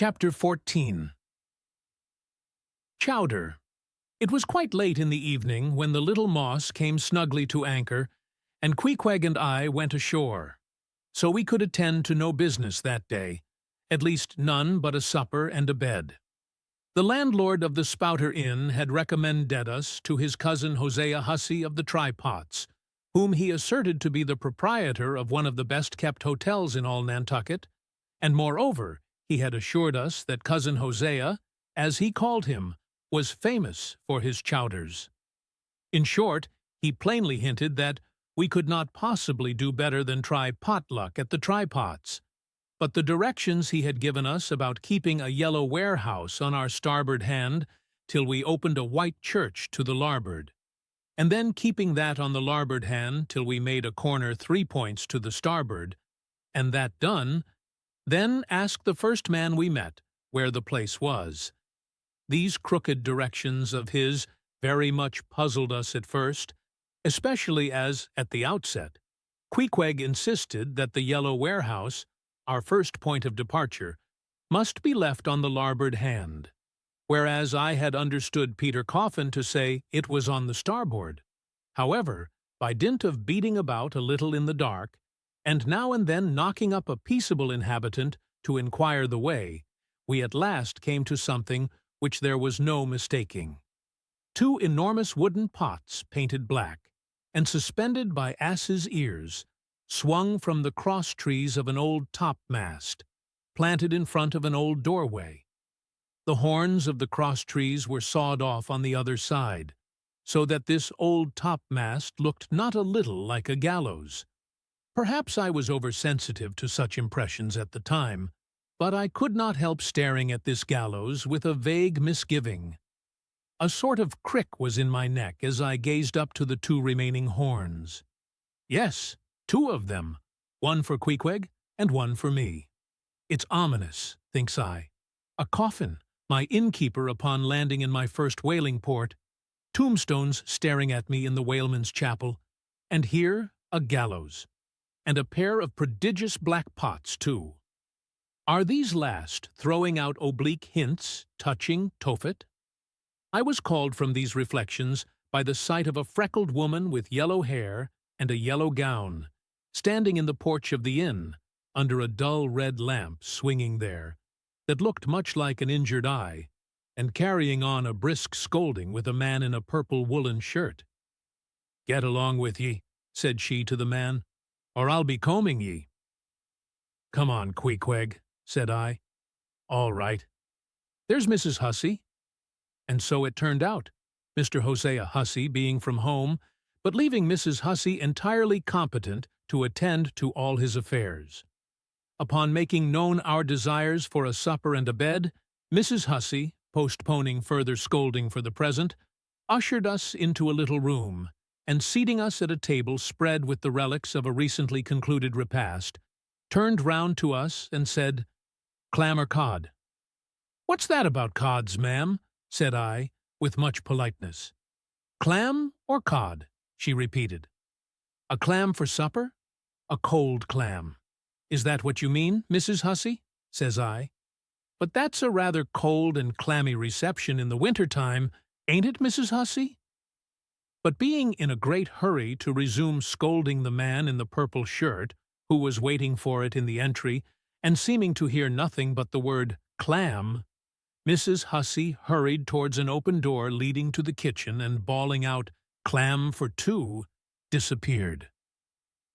Chapter 14. Chowder. It was quite late in the evening when the little moss came snugly to anchor, and Queequeg and I went ashore. So we could attend to no business that day, at least none but a supper and a bed. The landlord of the Spouter Inn had recommended us to his cousin Hosea Hussey of the Trypots, whom he asserted to be the proprietor of one of the best-kept hotels in all Nantucket, and moreover, he had assured us that Cousin Hosea, as he called him, was famous for his chowders. In short, he plainly hinted that we could not possibly do better than try potluck at the Trypots, but the directions he had given us about keeping a yellow warehouse on our starboard hand till we opened a white church to the larboard, and then keeping that on the larboard hand till we made a corner 3 points to the starboard, and that done, then ask the first man we met where the place was. These crooked directions of his very much puzzled us at first, especially as, at the outset, Queequeg insisted that the yellow warehouse, our first point of departure, must be left on the larboard hand, whereas I had understood Peter Coffin to say it was on the starboard. However, by dint of beating about a little in the dark, and now and then knocking up a peaceable inhabitant to inquire the way, we at last came to something which there was no mistaking. 2 enormous wooden pots painted black, and suspended by asses' ears, swung from the cross-trees of an old topmast, planted in front of an old doorway. The horns of the cross-trees were sawed off on the other side, so that this old topmast looked not a little like a gallows. Perhaps I was oversensitive to such impressions at the time, but I could not help staring at this gallows with a vague misgiving. A sort of crick was in my neck as I gazed up to the 2 remaining horns. Yes, 2 of them, one for Queequeg and one for me. It's ominous, thinks I. A coffin, my innkeeper upon landing in my first whaling port, tombstones staring at me in the whaleman's chapel, and here a gallows, and a pair of prodigious black pots, too. Are these last throwing out oblique hints touching Tophet? I was called from these reflections by the sight of a freckled woman with yellow hair and a yellow gown, standing in the porch of the inn, under a dull red lamp swinging there, that looked much like an injured eye, and carrying on a brisk scolding with a man in a purple woolen shirt. "Get along with ye," said she to the man, "or I'll be combing ye." "Come on, Queequeg," said I. "All right. There's Mrs. Hussey." And so it turned out, Mr. Hosea Hussey being from home, but leaving Mrs. Hussey entirely competent to attend to all his affairs. Upon making known our desires for a supper and a bed, Mrs. Hussey, postponing further scolding for the present, ushered us into a little room, and seating us at a table spread with the relics of a recently concluded repast, turned round to us and said, "Clam or cod?" "What's that about cods, ma'am?" said I, with much politeness. "Clam or cod?" she repeated. "A clam for supper? A cold clam. Is that what you mean, Mrs. Hussey?" says I. "But that's a rather cold and clammy reception in the winter-time, ain't it, Mrs. Hussey?" But being in a great hurry to resume scolding the man in the purple shirt, who was waiting for it in the entry, and seeming to hear nothing but the word clam, Mrs. Hussey hurried towards an open door leading to the kitchen, and bawling out, "Clam for 2, disappeared.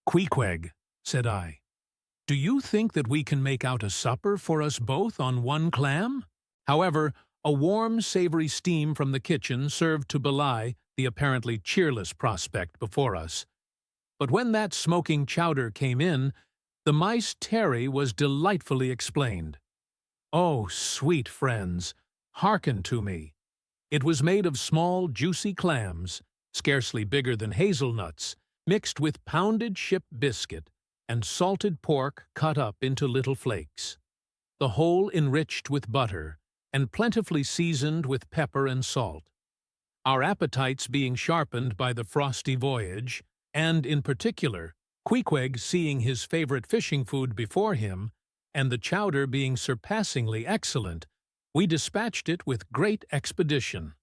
"Queequeg," said I, "do you think that we can make out a supper for us both on 1 clam?" However, a warm, savory steam from the kitchen served to belie the apparently cheerless prospect before us. But when that smoking chowder came in, the mice Terry was delightfully explained. Oh, sweet friends, hearken to me. It was made of small, juicy clams, scarcely bigger than hazelnuts, mixed with pounded ship biscuit and salted pork cut up into little flakes, the whole enriched with butter and plentifully seasoned with pepper and salt. Our appetites being sharpened by the frosty voyage, and, in particular, Queequeg seeing his favorite fishing food before him, and the chowder being surpassingly excellent, we dispatched it with great expedition.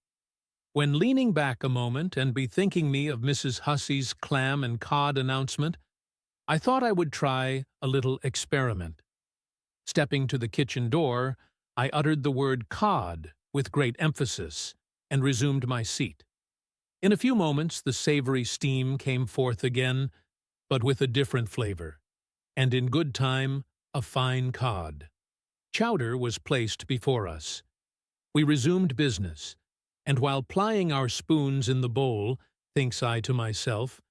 When leaning back a moment and bethinking me of Mrs. Hussey's clam and cod announcement, I thought I would try a little experiment. Stepping to the kitchen door, I uttered the word cod with great emphasis and resumed my seat. In a few moments the savory steam came forth again, but with a different flavor, and in good time a fine cod. Chowder was placed before us. We resumed business, and while plying our spoons in the bowl, thinks I to myself,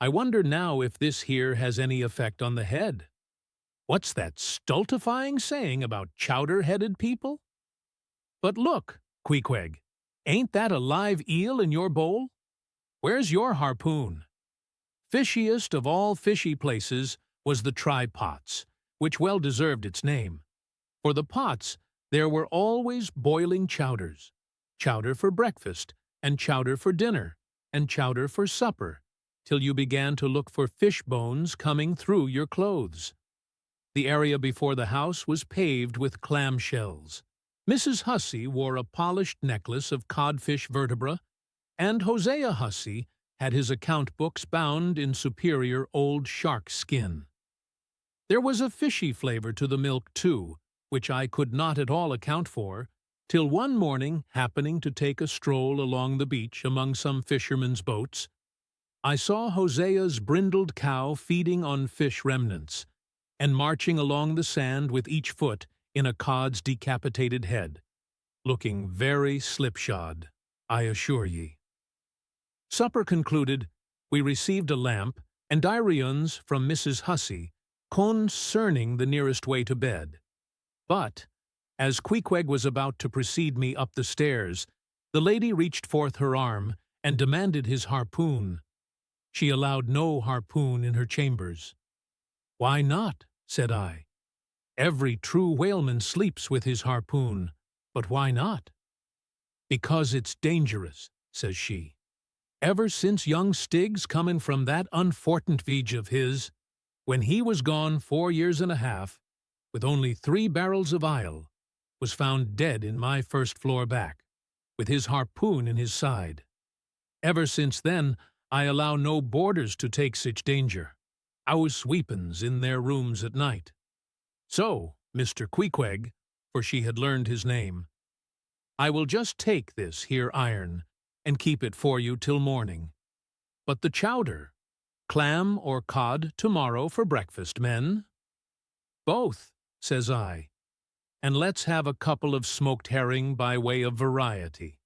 I wonder now if this here has any effect on the head. What's that stultifying saying about chowder-headed people? But look, Queequeg, ain't that a live eel in your bowl? Where's your harpoon? Fishiest of all fishy places was the try-pots, which well deserved its name. For the pots there were always boiling chowders, chowder for breakfast, and chowder for dinner, and chowder for supper, till you began to look for fish bones coming through your clothes. The area before the house was paved with clam shells. Mrs. Hussey wore a polished necklace of codfish vertebra, and Hosea Hussey had his account books bound in superior old shark skin. There was a fishy flavor to the milk, too, which I could not at all account for, till one morning, happening to take a stroll along the beach among some fishermen's boats, I saw Hosea's brindled cow feeding on fish remnants, and marching along the sand with each foot in a cod's decapitated head, looking very slipshod, I assure ye. Supper concluded, we received a lamp and diaryons from Mrs. Hussey concerning the nearest way to bed. But, as Queequeg was about to precede me up the stairs, the lady reached forth her arm and demanded his harpoon. She allowed no harpoon in her chambers. "Why not?" said I. "Every true whaleman sleeps with his harpoon, but why not?" "Because it's dangerous," says she. "Ever since young Stiggs comin' from that unfortunate viege of his, when he was gone 4 years and a half, with only 3 barrels of ile, was found dead in my first floor back, with his harpoon in his side. Ever since then, I allow no boarders to take sich danger, house sweepin's in their rooms at night. So, Mr. Queequeg, for she had learned his name, I will just take this here iron, and keep it for you till morning. But the chowder, clam or cod tomorrow for breakfast, men?" "Both," says I, "and let's have a couple of smoked herring by way of variety."